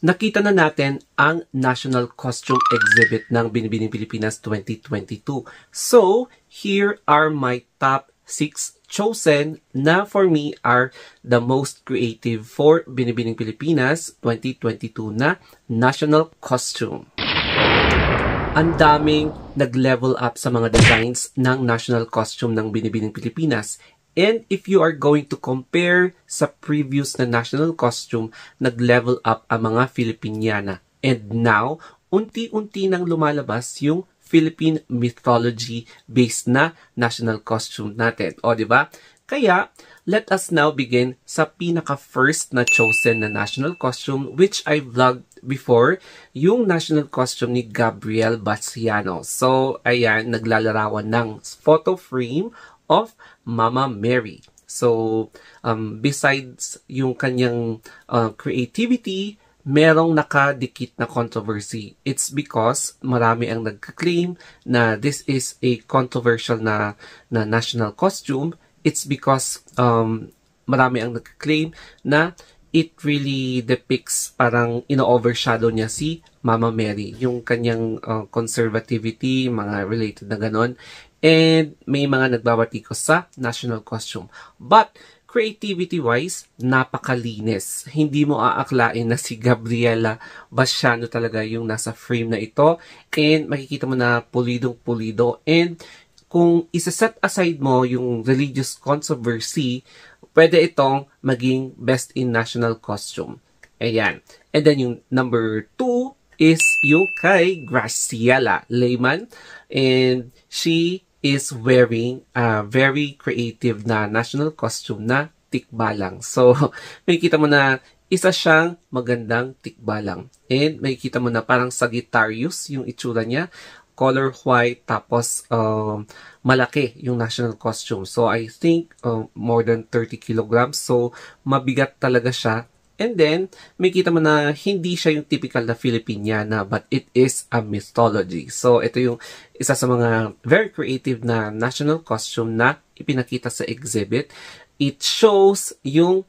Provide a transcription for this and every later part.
nakita na natin ang National Costume Exhibit ng Binibining Pilipinas 2022. So, here are my top 6 chosen na for me are the most creative for Binibining Pilipinas 2022 na national costume. Ang daming nag-level up sa mga designs ng national costume ng Binibining Pilipinas. And if you are going to compare sa previous na national costume, nag-level up ang mga Filipiniana. And now, unti-unti nang lumalabas yung Philippine mythology-based na national costume natin. O, di ba? Kaya, let us now begin sa pinaka-first na chosen na national costume which I vlogged before, yung national costume ni Gabriel Baciano. So, ayan, naglalarawan ng photo frame of Mama Mary. So, besides yung kanyang creativity, merong nakadikit na controversy. It's because marami ang nagka-claim na this is a controversial na national costume. It's because marami ang nagka-claim na it really depicts, parang ino-overshadow niya si Mama Mary. Yung kanyang conservativity, mga related na ganon. And may mga nagbabatikos sa national costume. But, creativity-wise, napakalinis. Hindi mo aaklain na si Gabriela Baciano talaga yung nasa frame na ito. And makikita mo na pulidong-pulido. And kung isa-set aside mo yung religious controversy, pwede itong maging best in national costume. Ayan. And then yung number 2 is yung kay Graciela Lehman. And she is wearing a very creative na national costume na tikbalang. So, makikita mo na isa siyang magandang tikbalang. And makikita mo na parang Sagittarius yung itsura niya. Color white, tapos malaki yung national costume. So, I think more than 30 kilograms. So, mabigat talaga siya. And then, makikita mo na hindi siya yung typical na Filipiniana, but it is a mythology. So, ito yung isa sa mga very creative na national costume na ipinakita sa exhibit. It shows yung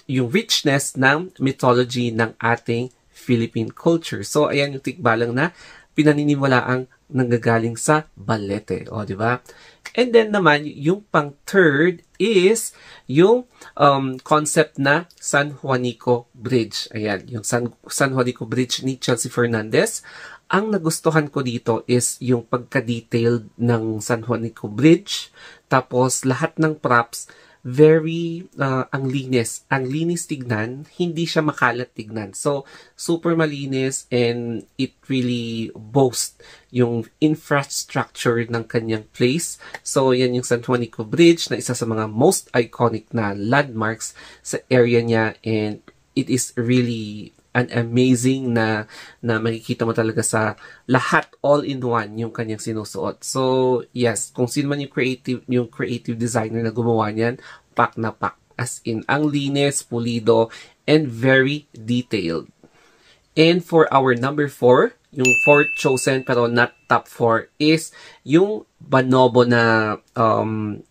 richness ng mythology ng ating Philippine culture. So, ayan yung tikbalang na pinaniniwalaang nanggagaling sa balete. O, di ba? And then naman, yung pang-third is yung concept na San Juanico Bridge. Ayan, yung San Juanico Bridge ni Chelsea Fernandez. Ang nagustuhan ko dito is yung pagka-detailed ng San Juanico Bridge. Tapos, lahat ng props, very, ang linis. Ang linis tignan, hindi siya makalat tignan. So, super malinis and it really boasts yung infrastructure ng kanyang place. So, yan yung San Juanico Bridge na isa sa mga most iconic na landmarks sa area niya, and it is really an amazing na makikita mo talaga sa lahat, all-in-one yung kanyang sinusuot. So, yes, kung sino man yung creative designer na gumawa niyan, pak na pak. As in, ang linis, pulido, and very detailed. And for our number 4, yung 4th chosen pero not top 4 is yung banobo na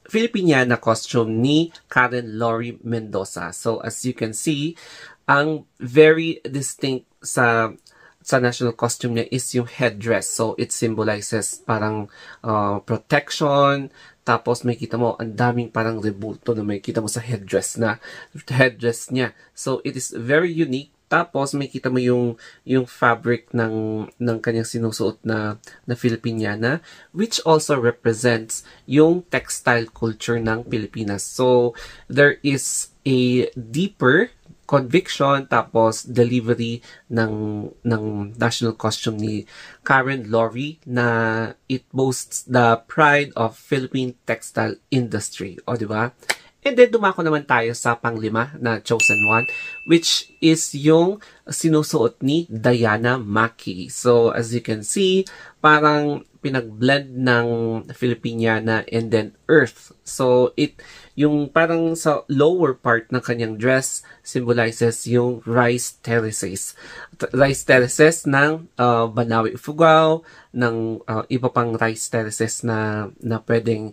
Filipiniana costume ni Karen Lori Mendoza. So, as you can see, ang very distinct sa national costume niya is yung headdress. So, it symbolizes parang protection. Tapos, makikita mo, ang daming parang rebulto na makikita mo sa headdress niya. So, it is very unique. Tapos, makikita mo yung fabric ng kanyang sinusuot na Filipiniana, which also represents yung textile culture ng Pilipinas. So, there is a deeper conviction, tapos delivery ng national costume ni Karen Lori na it boasts the pride of Philippine textile industry. O, di ba? And then, dumako naman tayo sa pang-5 na chosen one, which is yung sinusuot ni Diana Maki. So, as you can see, parang pinag-blend ng Filipiniana and then Earth. So, yung parang sa lower part ng kanyang dress symbolizes yung rice terraces. Rice terraces ng Banawi Ifugao, ng iba pang rice terraces na pwedeng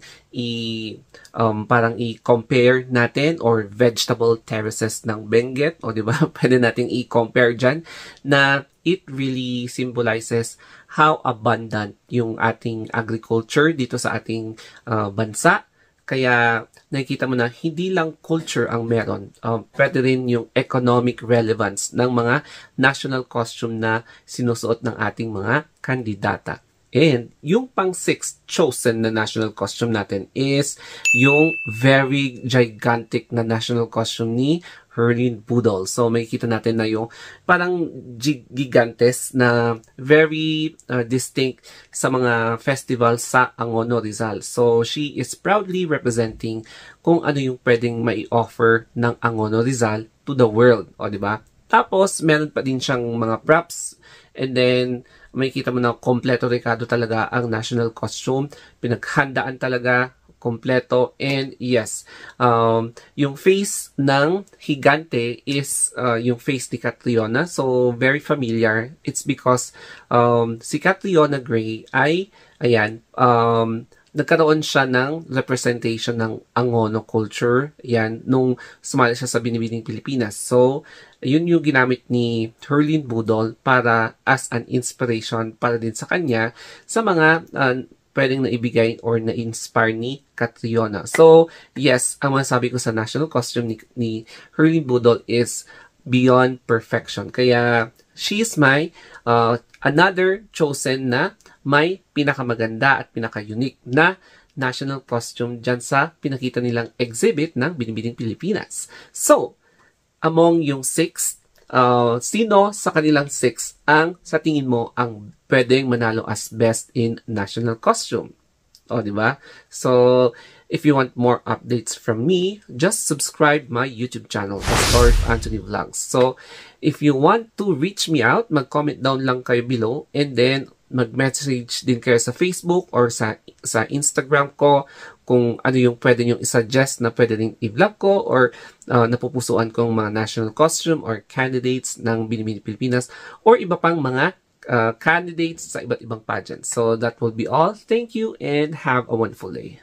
parang i-compare natin, or vegetable terraces ng Benguet, o di ba? Pwede nating i-compare dyan na it really symbolizes how abundant yung ating agriculture dito sa ating bansa. Kaya nakikita mo na hindi lang culture ang meron, pwede rin yung economic relevance ng mga national costume na sinusuot ng ating mga kandidata. And yung pang 6th chosen na national costume natin is yung very gigantic na national costume ni Herlene Budol. So makikita natin na yung parang gigantes na very distinct sa mga festival sa Angono, Rizal. So she is proudly representing kung ano yung pwedeng mai-offer ng Angono, Rizal to the world. O, di ba? Tapos meron pa din siyang mga props. And then makikita mo na kompleto Ricardo talaga ang national costume. Pinaghandaan talaga, kompleto. And yes, yung face ng higante is yung face ni Catriona. So, very familiar. It's because si Catriona Gray ay, ayan, nagkaroon siya ng representation ng Angono culture, yan, nung sumali siya sa Binibining Pilipinas. So, yun yung ginamit ni Herlene Budol para as an inspiration para din sa kanya sa mga pwedeng naibigay or na-inspire ni Catriona. So, yes, ang masasabi ko sa national costume ni Herlene Budol is beyond perfection. Kaya, she is my another chosen na may pinakamaganda at pinaka-unique na national costume dyan sa pinakita nilang exhibit ng Binibining Pilipinas. So, among yung 6, sino sa kanilang 6 ang sa tingin mo ang pwedeng manalo as best in national costume? O, di ba? So, if you want more updates from me, just subscribe my YouTube channel, Story of Anthony Vlogs. So, if you want to reach me out, mag-comment down lang kayo below, and then mag-message din kayo sa Facebook or sa Instagram ko kung ano yung pwede nyo isuggest na pwede rin i-vlog ko, or napupusuan kong mga national costume or candidates ng Binibining Pilipinas, or iba pang mga candidates sa iba't ibang pageants. So that will be all. Thank you and have a wonderful day.